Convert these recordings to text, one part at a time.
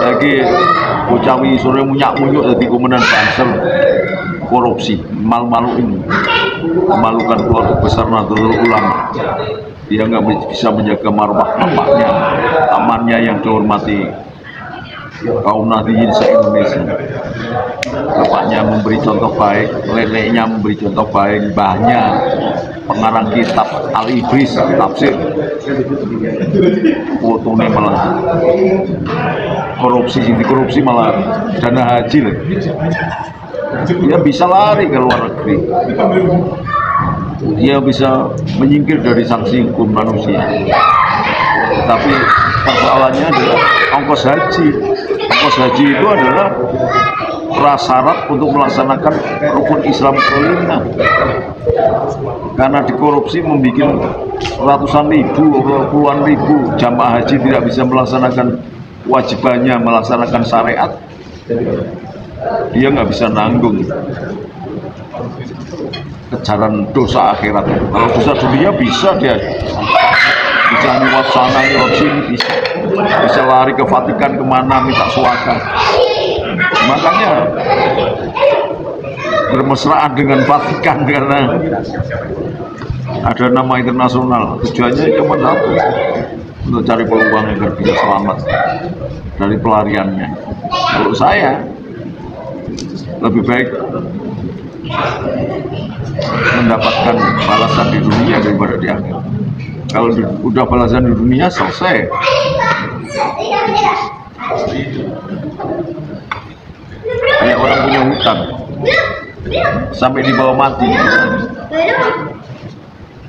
lagi Bocawi sore munyak-munyuk jadi komandan Banser korupsi, malu-maluin, memalukan keluarga besar Nahdlatul Ulama. Dia nggak bisa menjaga marwah bapaknya, amannya yang dihormati kaum Nahdliyin se-Indonesia. Bapaknya memberi contoh baik, neneknya memberi contoh baik, mbahnya pengarang kitab Al-Ibris, tafsir. Fotonya malah korupsi malah dana haji loh. Dia bisa lari ke luar negeri. Dia bisa menyingkir dari sanksi hukum manusia. Tapi persoalannya adalah ongkos haji. Ongkos haji itu adalah prasyarat untuk melaksanakan rukun Islam kelima. Karena dikorupsi membuat ratusan ribu, puluhan ribu jamaah haji tidak bisa melaksanakan kewajibannya, melaksanakan syariat. Dia nggak bisa nanggung kejaran dosa akhirat. Kalau dosa dunia bisa dia bisa nyuap sana nyuap sini, bisa lari ke Vatikan kemana minta suaka. Makanya bermesraan dengan Vatikan karena ada nama internasional. Tujuannya cuma satu, untuk cari peluang agar bisa selamat dari pelariannya. Kalau saya lebih baik mendapatkan balasan di dunia daripada di akhirat. Kalau udah balasan di dunia selesai. Kayak orang punya hutang sampai dibawa mati,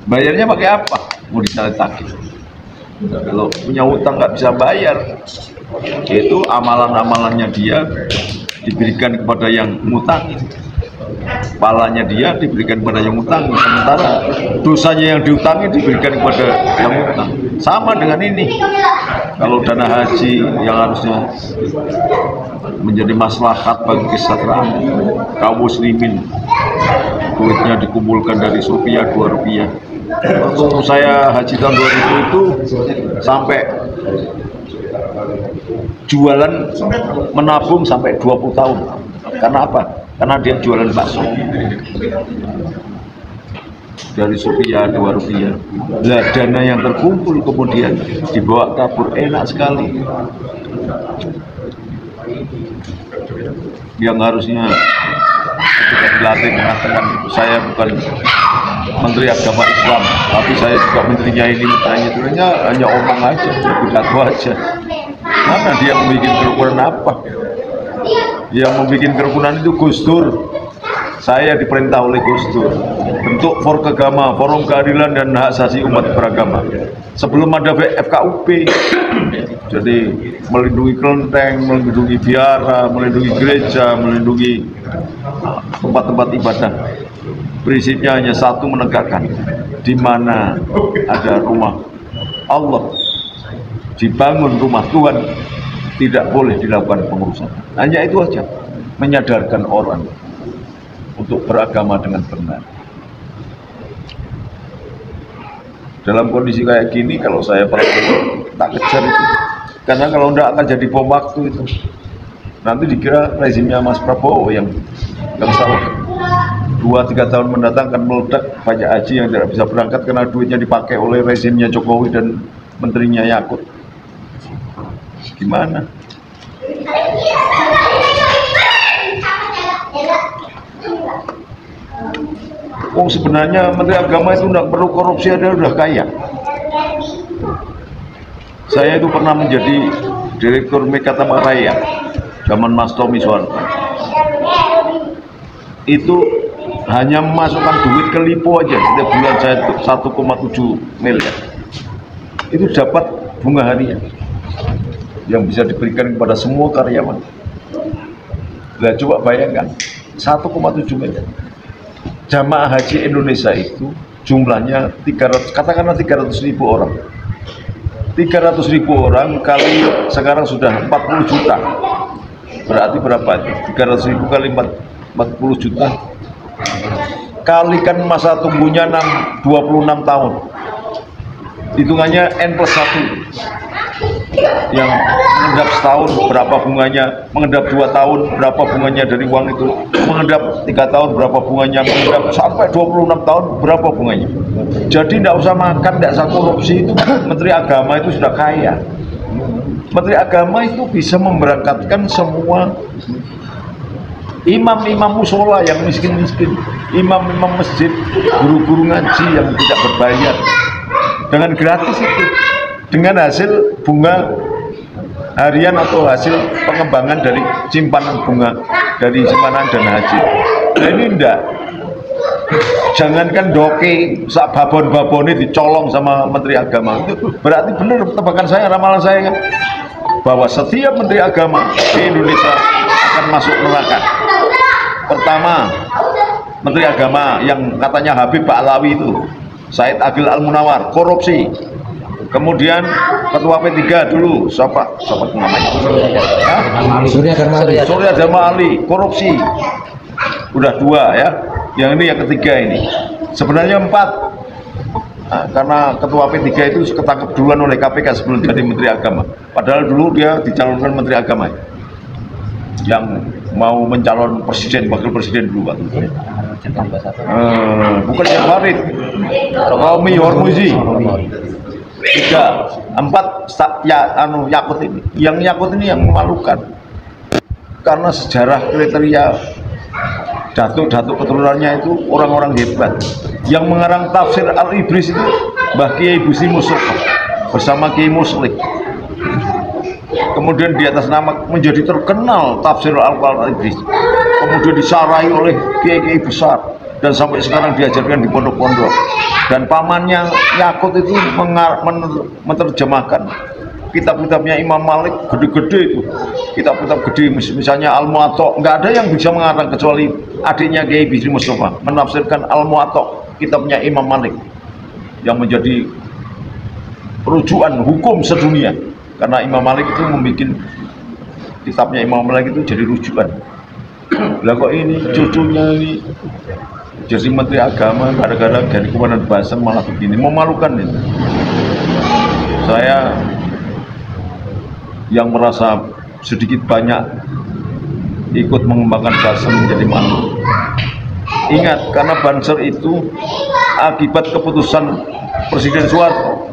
bayarnya pakai apa? Mau ditagih. Kalau punya hutang nggak bisa bayar, itu amalan-amalannya dia diberikan kepada yang ngutangi, palanya dia diberikan kepada yang ngutangi, sementara dosanya yang diutangi diberikan kepada yang ngutang. Sama dengan ini, kalau dana haji yang harusnya menjadi maslahat bagi kesejahteraan kaum muslimin, duitnya dikumpulkan dari rupiah 2 rupiah. Waktu saya haji tahun 2000 itu sampai jualan menabung sampai 20 tahun. Karena apa? Karena dia jualan bakso dari rupiah 2 rupiah. Nah, dana yang terkumpul kemudian dibawa kabur, enak sekali. Yang harusnya dilatih mengatakan saya bukan Menteri Agama Islam, tapi saya juga menterinya ini, hanya omong aja, pidato aja. Mana dia membuat kerukunan apa? Yang membuat kerukunan itu Gus Dur. Saya diperintah oleh Gus Dur bentuk Forkagama, Forum Keadilan dan Hak Asasi Umat Beragama. Sebelum ada FKUP, jadi melindungi kelenteng, melindungi biara, melindungi gereja, melindungi tempat-tempat ibadah. Prinsipnya hanya satu, menegakkan di mana ada rumah Allah, dibangun rumah Tuhan, tidak boleh dilakukan pengurusan. Hanya itu aja, menyadarkan orang untuk beragama dengan benar. Dalam kondisi kayak gini, kalau saya tak kejar itu, karena kalau enggak akan jadi bom waktu itu. Nanti dikira rezimnya Mas Prabowo yang salah. 2-3 tahun mendatang akan meledak, banyak haji yang tidak bisa berangkat karena duitnya dipakai oleh rezimnya Jokowi dan menterinya Yakut. Gimana? Sebenarnya Menteri Agama itu tidak perlu korupsi, ada udah kaya. Saya itu pernah menjadi Direktur Mekatama Raya zaman Mas Tommy Soeharto. Itu hanya memasukkan duit ke Lipo aja setiap bulan saya 1,7 miliar. Itu dapat bunga harian yang bisa diberikan kepada semua karyawan. Nah, coba bayangkan 1,7 miliar. Jamaah haji Indonesia itu jumlahnya 300, katakanlah 300.000 orang. 300.000 orang kali sekarang sudah 40 juta. Berarti berapa itu? 300.000 kali 40 juta. Kalikan masa tunggunya 26 tahun. Hitungannya N+1. yang mengendap setahun berapa bunganya, mengendap 2 tahun berapa bunganya dari uang itu, mengendap 3 tahun berapa bunganya, mengendap sampai 26 tahun berapa bunganya. Jadi tidak usah makan, tidak usah korupsi, itu Menteri Agama itu sudah kaya. Menteri Agama itu bisa memberangkatkan semua imam-imam musola yang miskin-miskin, imam-imam masjid, guru-guru ngaji yang tidak berbayar dengan gratis itu, dengan hasil bunga harian atau hasil pengembangan dari simpanan bunga dari simpanan dana haji. Nah ini enggak, jangankan doke sak babon-babon ini dicolong sama Menteri Agama, itu berarti benar tebakan saya, ramalan saya kan, bahwa setiap Menteri Agama di Indonesia akan masuk neraka. Pertama, Menteri Agama yang katanya Habib Pak Alawi itu, Said Agil Al-Munawar, korupsi. Kemudian ketua P3 dulu, siapa namanya? Surya Dharma Ali, korupsi. Udah 2 ya. Yang ini yang ketiga ini. Sebenarnya 4. Nah, karena ketua P3 itu ketangkep duluan oleh KPK sebelum jadi Menteri Agama. Padahal dulu dia dicalonkan Menteri Agama. Yang mau mencalon presiden, wakil presiden dulu waktu itu. Bukan yang Farid, Romi Hormuzi. 3, 4 ya, Yakut ini. Yang Yakut ini yang memalukan karena sejarah kriteria datuk keturunannya itu orang-orang hebat. Yang mengarang tafsir Al-Ibris itu Mbah Kiai Busri Mustofa bersama Kiai Muslik. Kemudian di atas nama menjadi terkenal tafsir Al-Ibris, kemudian disarai oleh kiai-kiai besar dan sampai sekarang diajarkan di pondok-pondok. Dan pamannya Yakut itu menerjemahkan kitab-kitabnya Imam Malik, gede-gede itu, kitab-kitab gede, misalnya Al-Muwatta, nggak ada yang bisa mengarang kecuali adiknya Kiai Busri Mustofa menafsirkan Al-Muwatta, kitabnya Imam Malik, yang menjadi rujukan hukum sedunia. Karena Imam Malik itu membuat kitabnya Imam Malik itu jadi rujukan. Lah kok ini cucunya ini jadi Menteri Agama, gara-gara dari Komandan Basem malah begini, memalukan itu. Saya yang merasa sedikit banyak ikut mengembangkan Basem menjadi malu. Ingat, karena Banser itu akibat keputusan Presiden Soeharto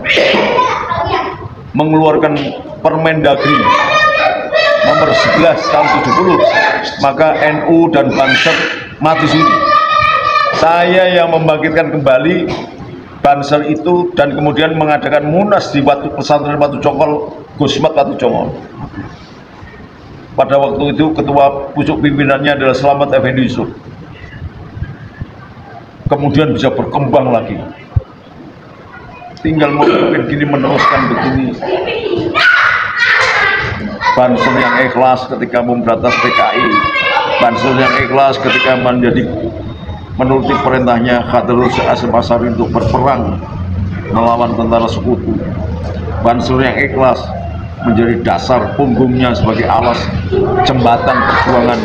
mengeluarkan Permendagri nomor 11 tahun 70, maka NU dan Banser mati suri. Saya yang membangkitkan kembali Banser itu dan kemudian mengadakan munas di pesantren Watu Congkol, Gusmat Watu Congkol. Pada waktu itu ketua pucuk pimpinannya adalah Slamet Effendi Yusuf. Kemudian bisa berkembang lagi. Tinggal memimpin gini, meneruskan begini. Banser yang ikhlas ketika memberantas PKI, Banser yang ikhlas ketika menuruti perintahnya Khairul Asif Asari untuk berperang melawan tentara sekutu. Banser yang ikhlas menjadi dasar punggungnya sebagai alas jembatan perjuangan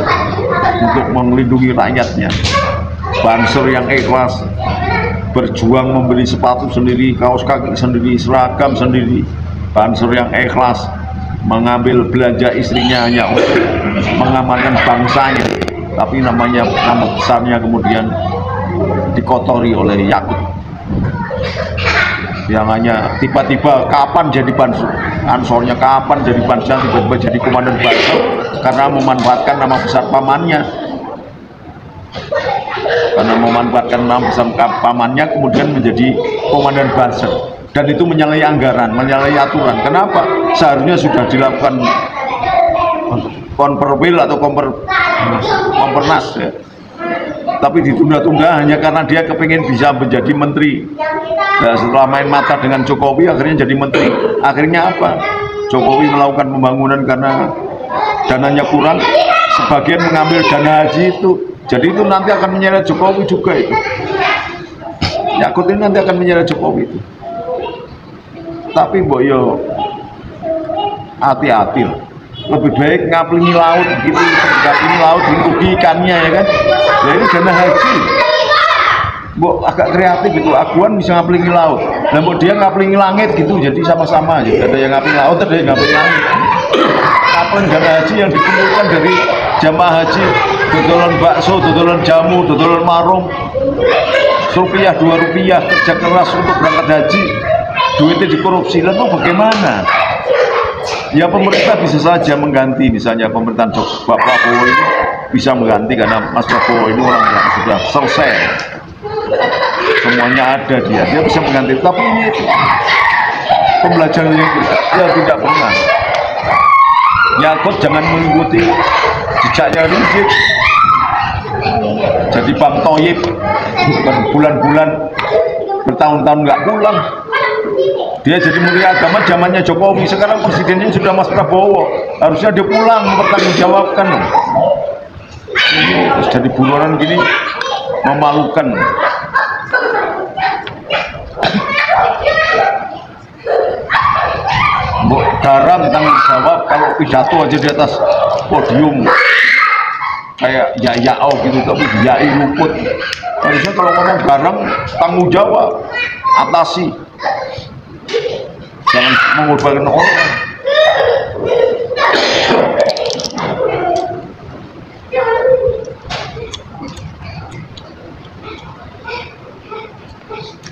untuk melindungi rakyatnya. Banser yang ikhlas berjuang membeli sepatu sendiri, kaos kaki sendiri, seragam sendiri. Banser yang ikhlas mengambil belanja istrinya hanya untuk mengamankan bangsanya, tapi nama besarnya kemudian dikotori oleh Yakut yang hanya tiba-tiba kapan jadi Banser, Ansornya kapan jadi Banser, tiba-tiba jadi komandan Banser karena memanfaatkan nama besar pamannya. Karena memanfaatkan nama besar pamannya kemudian menjadi komandan Banser, dan itu menyalahi anggaran, menyalahi aturan. Kenapa? Seharusnya sudah dilakukan konperwil atau kompernas ya. Tapi ditunda-tunda hanya karena dia kepingin bisa menjadi menteri. Nah, setelah main mata dengan Jokowi akhirnya jadi menteri. Akhirnya apa? Jokowi melakukan pembangunan karena dananya kurang, sebagian mengambil dana haji itu. Jadi itu nanti akan menyeret Jokowi juga itu. Yakut ini nanti akan menyeret Jokowi itu. Tapi boyo hati-hati lah. Lebih baik ngaplingi laut gitu, ngaplingi laut dirugi ikannya ya kan. Ya ini dana haji. Mbok agak kreatif gitu, aguan bisa ngaplingi laut, dan mbok dia ngaplingi langit gitu, jadi sama-sama aja. Ada yang ngaplingi laut, ada yang ngaplingi langit. Kapling dana haji yang dikumpulkan dari jamaah haji, dodolan bakso, dodolan jamu, dodolan marung, rupiah 2 rupiah, kerja keras untuk berangkat haji, duitnya dikorupsi. Lalu bagaimana? Ya pemerintah bisa saja mengganti, misalnya pemerintahan Pak Prabowo ini bisa mengganti karena Mas Prabowo ini orang yang sudah selesai, semuanya ada, dia bisa mengganti. Tapi ini pembelajaran yang ya tidak pernah. Yakut jangan mengikuti jejaknya Rizik, jadi Bang Toyib bulan-bulan bertahun-tahun nggak pulang. Dia jadi menteri agama zamannya Jokowi, sekarang presidennya sudah Mas Prabowo, harusnya dia pulang mempertanggungjawabkan. Terus jadi buronan gini memalukan. Mbok garang tanggung jawab, kalau pidato aja di atas podium kayak ya gitu, tapi yai luput. Harusnya kalau ngomong garang tanggung jawab, atasi, jangan mengorbankan orang.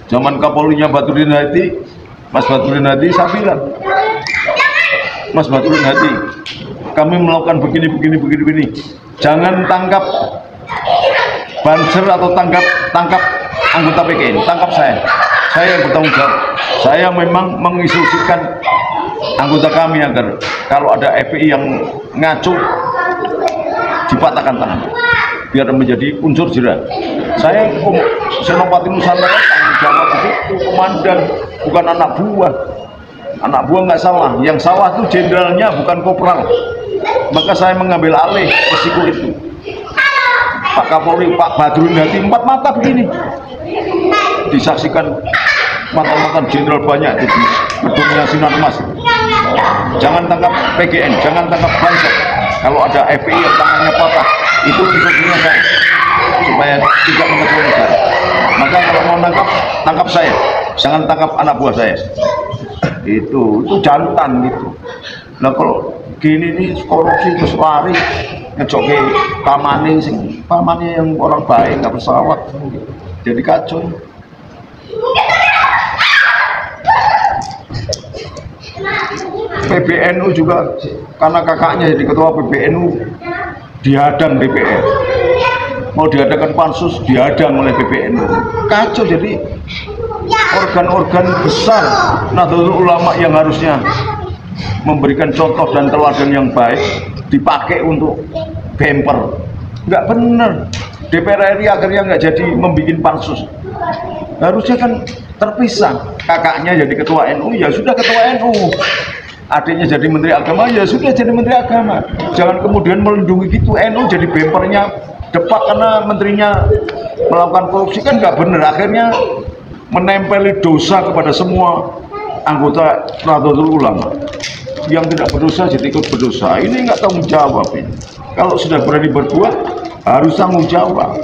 Zaman Kapolrinya Badrudin Hadi, Mas Badrudin Hadi, saya bilang, Mas Badrudin Hadi, kami melakukan begini, jangan tangkap banser atau tangkap anggota PKN, tangkap saya yang bertanggung jawab. Saya memang menginstruksikan anggota kami agar kalau ada FPI yang ngaco dipatahkan tangan, biar menjadi unsur jera. Saya Senopati Nusantara tanggung jawab itu komandan, bukan anak buah. Anak buah nggak salah, yang salah itu jenderalnya, bukan kopral. Maka saya mengambil alih resiko itu. Pak Kapolri, Pak Badrudin Hadi, 4 mata begini, disaksikan mantan-mantan jenderal banyak itu di gedungnya Sinar Mas. Jangan tangkap PGN, jangan tangkap banser. Kalau ada FPI yang tangannya patah, itu instruksinya saya, supaya tidak mengetua negara. Maka kalau mau tangkap saya, jangan tangkap anak buah saya. Itu jantan gitu. Nah kalau gini nih korupsi terus lari ngejoki pamane yang orang baik, nggak pesawat, jadi kacau. PBNU juga, karena kakaknya jadi ketua PBNU, dihadang DPR. Mau diadakan pansus, dihadang oleh PBNU. Kacau, jadi organ-organ besar Nahdlatul Ulama yang harusnya memberikan contoh dan teladan yang baik dipakai untuk bemper. Nggak benar. DPR RI akhirnya nggak jadi membuat pansus. Harusnya kan terpisah. Kakaknya jadi ketua NU, ya sudah ketua NU. Adiknya jadi menteri agama, ya sudah jadi menteri agama. Jangan kemudian melindungi gitu, NU jadi bempernya depak karena menterinya melakukan korupsi, kan nggak benar. Akhirnya menempeli dosa kepada semua anggota Nahdlatul Ulama. Yang tidak berdosa jadi ikut berdosa. Ini nggak tanggung jawab ini. Kalau sudah berani berbuat harus tanggung jawab.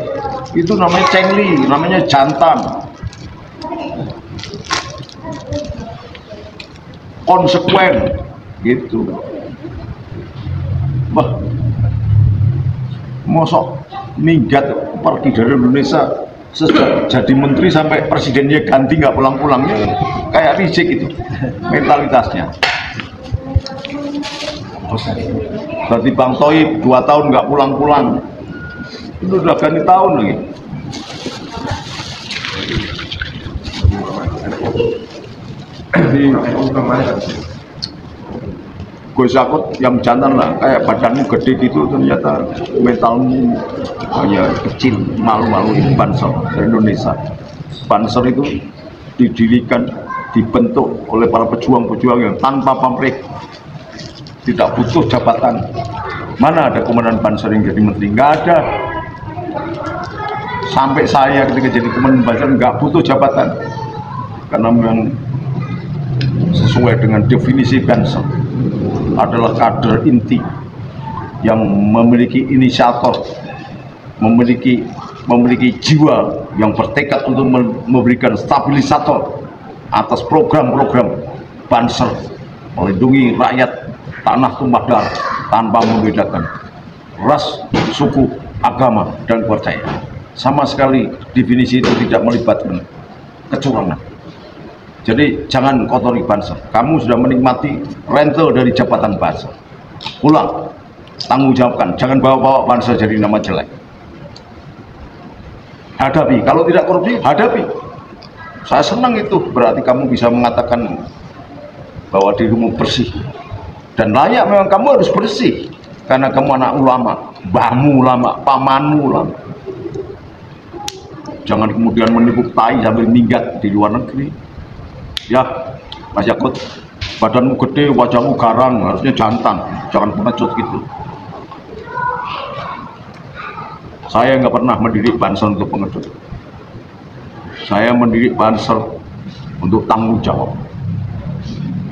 Itu namanya cengli, namanya jantan. Konsekuen gitu. Wah, mosok minggat pergi dari Indonesia sejak jadi menteri sampai presidennya ganti nggak pulang-pulangnya, kayak Rizik itu mentalitasnya. Berarti Bang Toyib 2 tahun nggak pulang-pulang, itu udah ganti tahun lagi. Gus Yakut yang jantan lah, kayak badanmu gede gitu, ternyata mentalmu hanya kecil, malu-maluin Banser Indonesia. Banser itu didirikan, dibentuk oleh para pejuang-pejuang yang tanpa pamrih, tidak butuh jabatan. Mana ada komandan Banser yang jadi menteri? Nggak ada. Sampai saya ketika jadi komandan Banser nggak butuh jabatan, karena memang sesuai dengan definisi Banser adalah kader inti yang memiliki inisiator, memiliki memiliki jiwa yang bertekad untuk memberikan stabilisator atas program-program Banser, melindungi rakyat tanah tumpah darah tanpa membedakan ras, suku, agama, dan kepercayaan. Sama sekali definisi itu tidak melibatkan kecurangan. Jadi jangan kotori Banser. Kamu sudah menikmati rental dari jabatan Banser. Pulang, tanggung jawabkan. Jangan bawa-bawa Banser jadi nama jelek. Hadapi. Kalau tidak korupsi, hadapi. Saya senang itu. Berarti kamu bisa mengatakan bahwa dirimu bersih. Dan layak memang kamu harus bersih. Karena kamu anak ulama, mbahmu ulama, pamanmu ulama. Jangan kemudian menipu tai sambil minggat di luar negeri. Ya, Mas Yakut, badanmu gede, wajahmu garang, harusnya jantan, jangan pengecut gitu. Saya nggak pernah mendidik Banser untuk pengecut. Saya mendidik Banser untuk tanggung jawab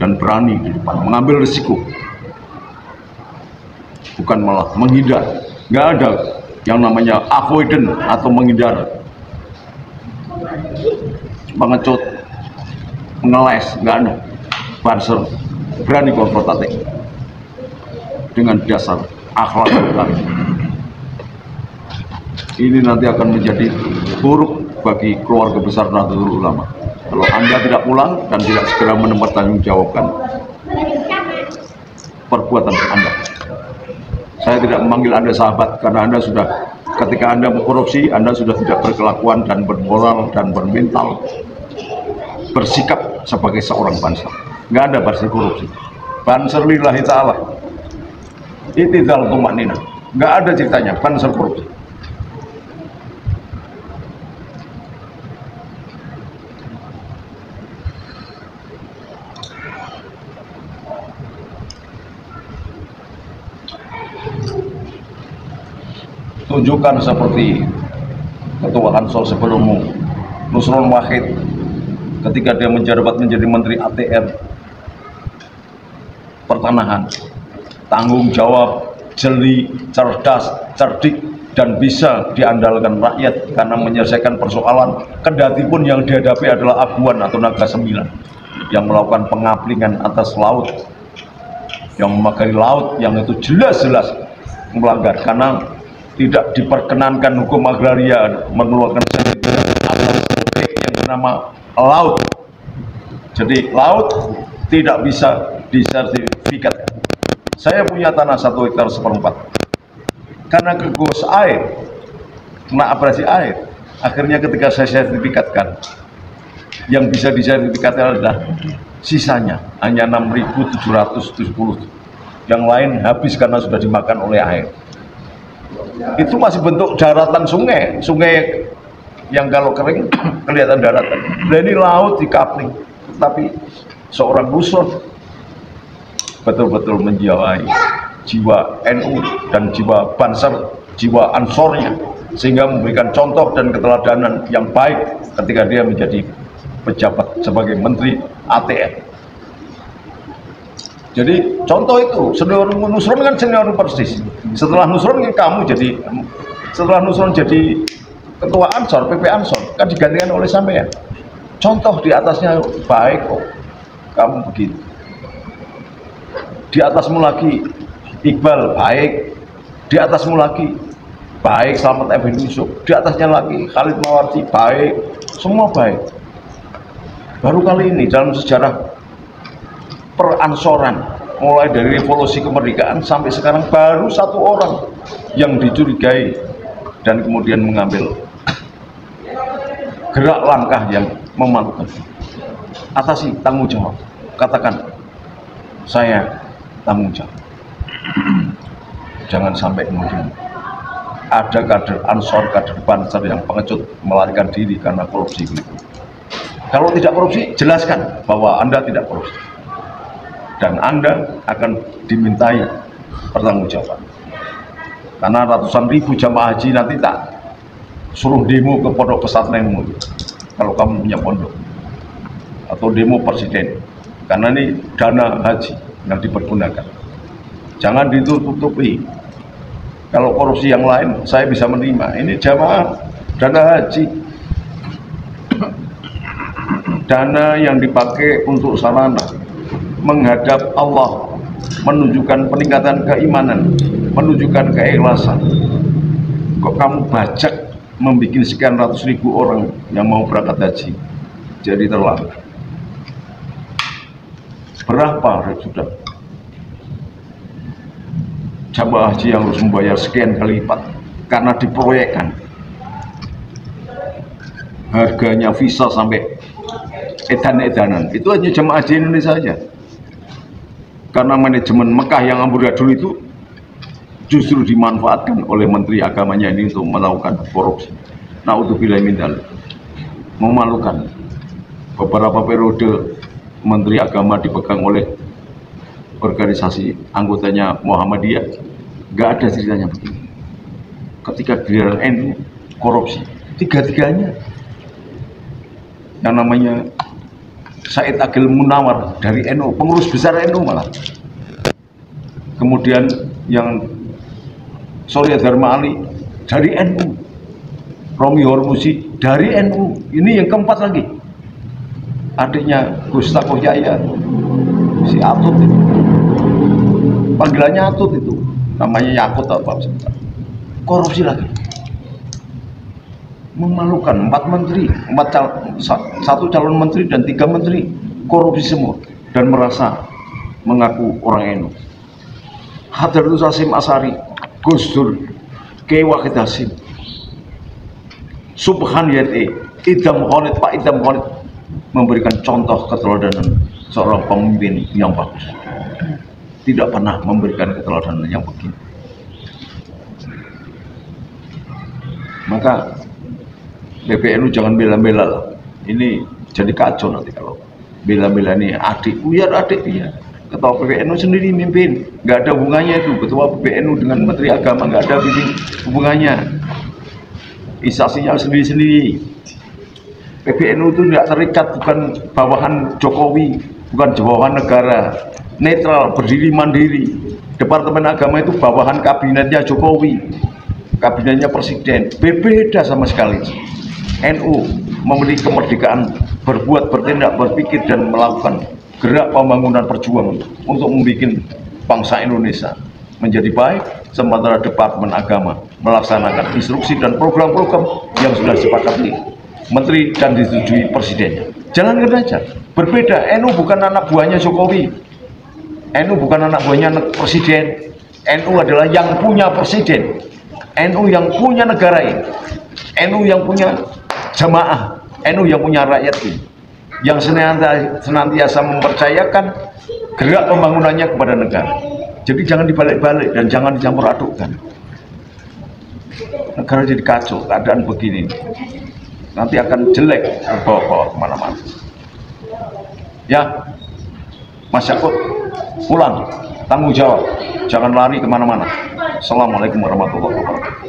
dan berani di depan, mengambil risiko, bukan malah menghindar. Nggak ada yang namanya avoidant atau menghindar, pengecut, ngeles, nggak ada. Banser berani konfrontatif dengan dasar akhlak baik. Ini nanti akan menjadi buruk bagi keluarga besar Nahdlatul Ulama kalau Anda tidak pulang dan tidak segera mempertanggungjawabkan perbuatan Anda. Saya tidak memanggil Anda sahabat karena Anda sudah, ketika Anda mengkorupsi, Anda sudah tidak berkelakuan dan bermoral dan bermental bersikap sebagai seorang Banser. Nggak ada Banser korupsi. Banser lillahi ta'ala, itidal tumanina. Nggak ada ceritanya Banser korupsi. Tunjukkan seperti Ketua Ansor sebelummu, Nusron Wahid, ketika dia menjabat menjadi Menteri ATR Pertanahan, tanggung jawab, jeli, cerdas, cerdik, dan bisa diandalkan rakyat karena menyelesaikan persoalan, kendati pun yang dihadapi adalah abuan atau naga 9 yang melakukan pengaplingan atas laut, yang memakai laut yang itu jelas-jelas melanggar karena tidak diperkenankan hukum agraria mengeluarkan sertifikat atas objek yang bernama laut. Jadi laut tidak bisa disertifikatkan. Saya punya tanah 1 hektar 1/4. Karena kegos air, kena abrasi air, akhirnya ketika saya sertifikatkan, yang bisa disertifikatkan adalah sisanya hanya 6.770. Yang lain habis karena sudah dimakan oleh air. Itu masih bentuk daratan sungai, sungai yang kalau kering kelihatan daratan. Dan ini laut di kapling, tapi seorang Nusron betul-betul menjiwai jiwa NU dan jiwa Banser, jiwa Ansornya, sehingga memberikan contoh dan keteladanan yang baik ketika dia menjadi pejabat sebagai Menteri ATR. Jadi contoh itu, senior Nusron kan senior persis. Setelah Nusron kamu jadi, setelah Nusron jadi Ketua Ansor, PP Ansor, kan digantikan oleh sampean. Contoh di atasnya baik kok, kamu begitu. Di atasmu lagi Iqbal baik, di atasmu lagi baik Slamet Effendi Yusuf, di atasnya lagi Khalid Mawardi baik, semua baik. Baru kali ini dalam sejarah peransoran, mulai dari revolusi kemerdekaan sampai sekarang baru 1 orang yang dicurigai dan kemudian mengambil gerak langkah yang memalukan. Atasi, tanggung jawab, katakan saya tanggung jawab. Jangan sampai kemudian ada kader Ansor, kader Banser yang pengecut melarikan diri karena korupsi. Kalau tidak korupsi, jelaskan bahwa Anda tidak korupsi dan Anda akan dimintai pertanggungjawaban. Karena ratusan ribu jamaah haji nanti tak suruh demo ke pondok pesantrenmu kalau kamu punya pondok, atau demo presiden, karena ini dana haji yang dipergunakan. Jangan ditutupi. Kalau korupsi yang lain saya bisa menerima, ini jamaah dana haji, dana yang dipakai untuk sarana menghadap Allah, menunjukkan peningkatan keimanan, menunjukkan keikhlasan. Kok kamu bajak membuat sekian ratus ribu orang yang mau berangkat haji jadi terlambat? Berapa sudah jamaah haji yang harus membayar sekian kali lipat karena diproyekkan harganya visa sampai edan-edanan? Itu hanya jamaah haji Indonesia saja, karena manajemen Mekah yang amburadul itu justru dimanfaatkan oleh menteri agamanya ini untuk melakukan korupsi. Naudzubillah min dzalik. Memalukan. Beberapa periode menteri agama dipegang oleh organisasi anggotanya Muhammadiyah, nggak ada ceritanya begini. Ketika giliran NU korupsi, tiga-tiganya. Yang namanya Said Agil Munawar dari NU, pengurus besar NU malah. Kemudian yang Surya Dharma Ali dari NU, Romi Hormuzi dari NU. Ini yang keempat lagi, adiknya Gus Takoh Yahya, si Atut itu, panggilannya Atut itu, namanya Yakut apa, korupsi lagi. Memalukan. 4 menteri, satu calon menteri dan 3 menteri korupsi semua dan merasa mengaku orang NU. Hadratus Hasyim Asy'ari, Gus Dur, Kiai Wahid Hasyim, Subhan Yate, Idam Khalid, Pak Idam Khalid memberikan contoh keteladanan seorang pemimpin yang bagus. Tidak pernah memberikan keteladanan yang begini. Maka PBNU jangan bela-bela lah. Ini jadi kacau nanti kalau bela-bela ini adik, ya adik ya. Ketua PBNU sendiri mimpin, nggak ada hubungannya itu. Ketua PBNU dengan Menteri Agama nggak ada hubungannya. Isasinya sendiri-sendiri. PBNU itu tidak terikat, bukan bawahan Jokowi, bukan bawahan negara, netral, berdiri mandiri. Departemen Agama itu bawahan kabinetnya Jokowi, kabinetnya Presiden. Berbeda sama sekali. NU memiliki kemerdekaan berbuat, bertindak, berpikir dan melakukan gerak pembangunan perjuangan untuk membuat bangsa Indonesia menjadi baik, sementara Departemen Agama melaksanakan instruksi dan program-program yang sudah disepakati menteri dan disetujui presidennya. Jalankan aja. Berbeda. NU bukan anak buahnya Jokowi, NU bukan anak buahnya presiden. NU adalah yang punya presiden, NU yang punya negara ini, NU yang punya jamaah, NU yang punya rakyat ini, yang senantiasa mempercayakan gerak pembangunannya kepada negara. Jadi jangan dibalik-balik dan jangan dicampur adukkan. Negara jadi kacau, keadaan begini nanti akan jelek terbawa-bawa kemana-mana. Ya, Mas Yakut, pulang, tanggung jawab, jangan lari kemana-mana. Assalamualaikum warahmatullahi wabarakatuh.